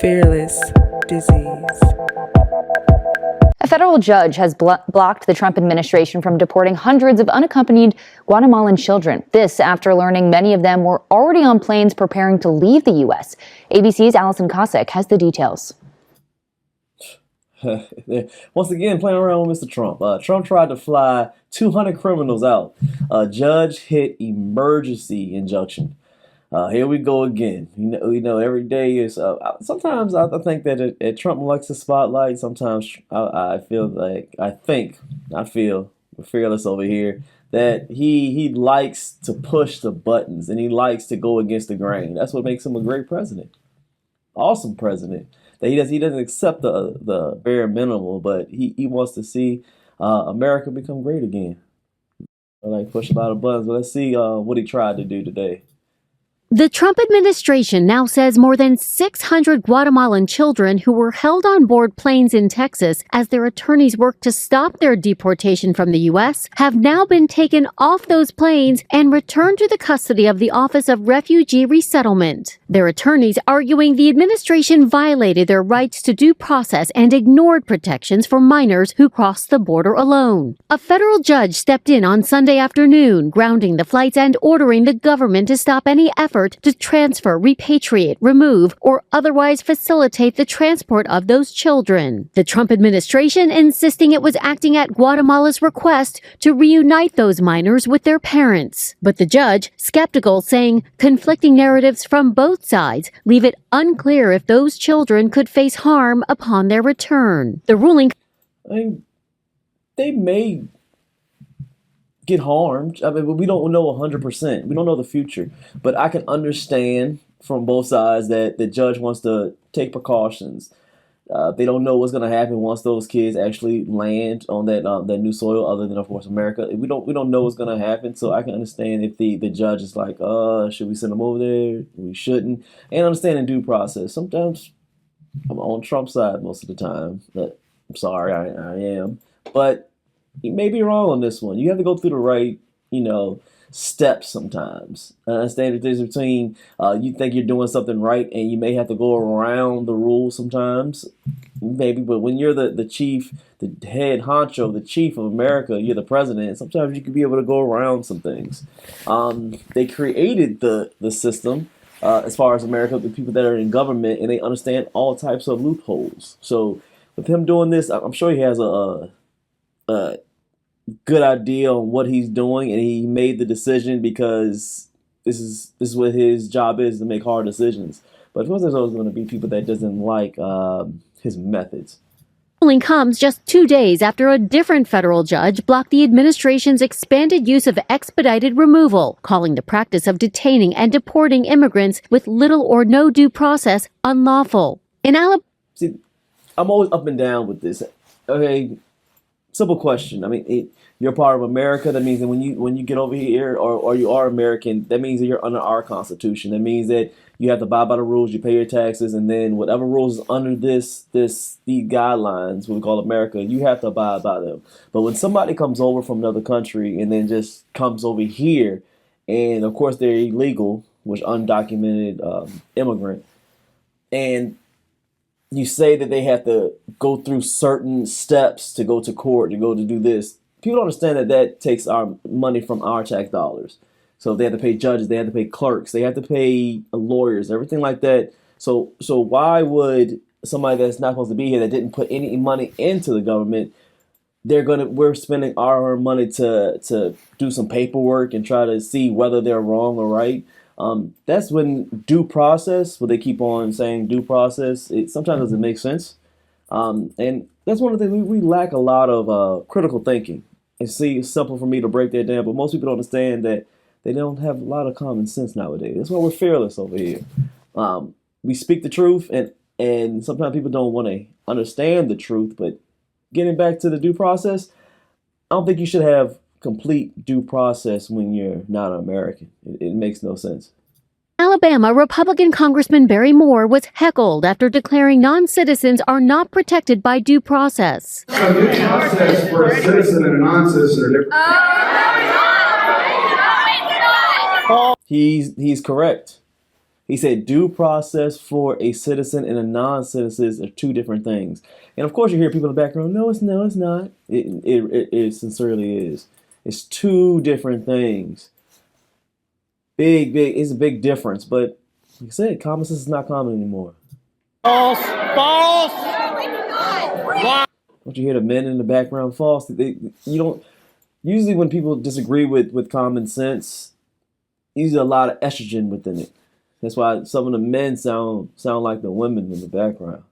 Fearless Disease. A federal judge has blocked the Trump administration from deporting hundreds of unaccompanied Guatemalan children. This after learning many of them were already on planes preparing to leave the U.S. ABC's Allison Cossack has the details. Once again, playing around with Mr. Trump. Trump tried to fly 200 criminals out. A judge hit emergency injunction. Here we go again. You know, every day is. Sometimes I think that Trump likes the spotlight. Sometimes I feel we're fearless over here, that he likes to push the buttons and he likes to go against the grain. That's what makes him a great president, awesome president. That he doesn't accept the bare minimum, but he wants to see America become great again. I like push a lot of buttons. But let's see what he tried to do today. The Trump administration now says more than 600 Guatemalan children who were held on board planes in Texas as their attorneys worked to stop their deportation from the U.S. have now been taken off those planes and returned to the custody of the Office of Refugee Resettlement. Their attorneys arguing the administration violated their rights to due process and ignored protections for minors who crossed the border alone. A federal judge stepped in on Sunday afternoon, grounding the flights and ordering the government to stop any effort to transfer, repatriate, remove, or otherwise facilitate the transport of those children. The Trump administration insisting it was acting at Guatemala's request to reunite those minors with their parents. But the judge, skeptical, saying conflicting narratives from both sides leave it unclear if those children could face harm upon their return. The ruling... they may get harmed. But we don't know 100%. We don't know the future. But I can understand from both sides that the judge wants to take precautions. They don't know what's going to happen once those kids actually land on that new soil, other than, of course, America. We don't know what's going to happen. So I can understand if the judge is like, should we send them over there? We shouldn't. And understand in due process. Sometimes I'm on Trump's side most of the time. But I'm sorry, I am. But you may be wrong on this one. You have to go through the right, steps sometimes. I understand the difference between you think you're doing something right and you may have to go around the rules sometimes, maybe. But when you're the chief, the head honcho, the chief of America, you're the president, sometimes you can be able to go around some things. They created the system as far as America, the people that are in government, and they understand all types of loopholes. So with him doing this, I'm sure he has a good idea on what he's doing, and he made the decision because this is what his job is, to make hard decisions. But of course, there's always going to be people that doesn't like his methods. The ruling comes just 2 days after a different federal judge blocked the administration's expanded use of expedited removal, calling the practice of detaining and deporting immigrants with little or no due process unlawful. In Alabama, see, I'm always up and down with this. Okay. Simple question. I mean, you're part of America. That means that when you get over here, or you are American, that means that you're under our Constitution. That means that you have to abide by the rules. You pay your taxes, and then whatever rules is under these guidelines, what we call America, you have to abide by them. But when somebody comes over from another country and then just comes over here, and of course they're illegal, which undocumented immigrant, and you say that they have to go through certain steps to go to court, to go to do this. People don't understand that takes our money from our tax dollars. So they have to pay judges, they have to pay clerks, they have to pay lawyers, everything like that. So why would somebody that's not supposed to be here, that didn't put any money into the government, we're spending our money to do some paperwork and try to see whether they're wrong or right? That's when due process, what they keep on saying, due process, it sometimes doesn't make sense. And that's one of the things we lack a lot of critical thinking. It's simple for me to break that down, but most people don't understand that they don't have a lot of common sense nowadays. That's why we're fearless over here. We speak the truth, and sometimes people don't want to understand the truth. But getting back to the due process, I don't think you should have complete due process when you're not an American. It makes no sense. Alabama Republican Congressman Barry Moore was heckled after declaring non-citizens are not protected by due process. So due process for a citizen and a non-citizen are different. He's correct. He said due process for a citizen and a non-citizen are two different things. And of course you hear people in the background, no, it's not. It sincerely is. It's two different things. It's a big difference. But like I said, common sense is not common anymore. False! False! Don't you hear the men in the background? False. You don't. Usually when people disagree with common sense, usually a lot of estrogen within it. That's why some of the men sound like the women in the background.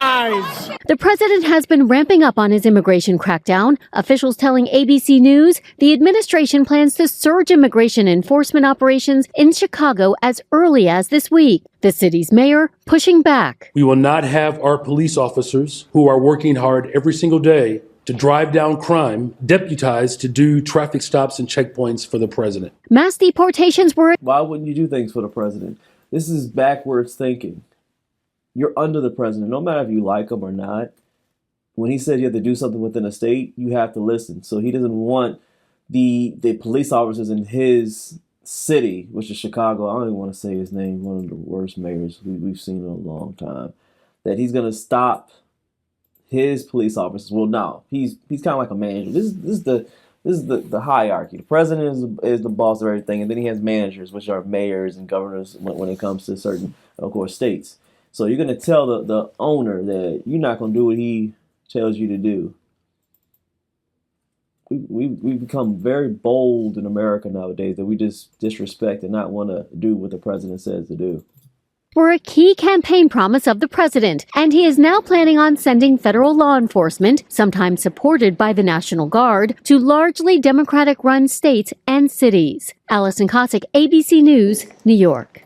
The president has been ramping up on his immigration crackdown. Officials telling ABC News the administration plans to surge immigration enforcement operations in Chicago as early as this week. The city's mayor pushing back. We will not have our police officers, who are working hard every single day to drive down crime, deputized to do traffic stops and checkpoints for the president. Mass deportations were... Why wouldn't you do things for the president? This is backwards thinking. You're under the president, no matter if you like him or not. When he says you have to do something within a state, you have to listen. So he doesn't want the police officers in his city, which is Chicago. I don't even want to say his name, one of the worst mayors we've seen in a long time, that he's going to stop his police officers. Well, no, he's kind of like a manager. This is the hierarchy. The president is the boss of everything, and then he has managers, which are mayors and governors when it comes to certain, of course, states. So you're going to tell the owner that you're not going to do what he tells you to do. We've become very bold in America nowadays that we just disrespect and not want to do what the president says to do. Were a key campaign promise of the president, and he is now planning on sending federal law enforcement, sometimes supported by the National Guard, to largely Democratic-run states and cities. Allison Cossack, ABC News, New York.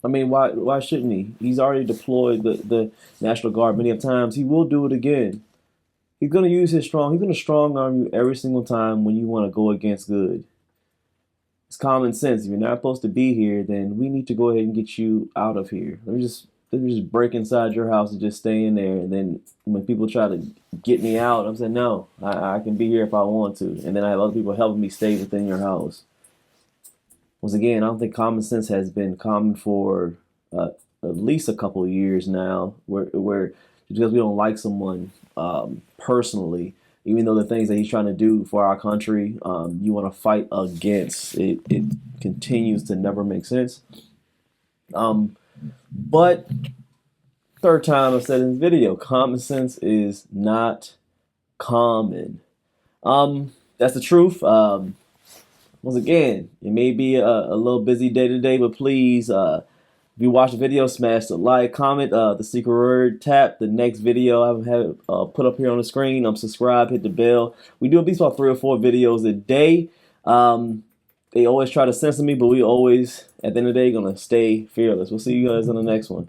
I mean, why shouldn't he? He's already deployed the National Guard many times. He will do it again. He's going to use he's going to strong arm you every single time when you want to go against good. It's common sense. If you're not supposed to be here, then we need to go ahead and get you out of here. Let me just break inside your house and just stay in there. And then when people try to get me out, I'm saying, no, I can be here if I want to. And then I have other people helping me stay within your house. Once again, I don't think common sense has been common for at least a couple of years now, where because we don't like someone personally, even though the things that he's trying to do for our country, you want to fight against. It continues to never make sense. But third time I've said in this video, common sense is not common. That's the truth. Once again, it may be a little busy day today, but please, if you watch the video, smash the like, comment, the secret word, tap the next video I have put up here on the screen. Subscribe, hit the bell. We do at least about 3 or 4 videos a day. They always try to censor me, but we always, at the end of the day, gonna stay fearless. We'll see you guys on the next one.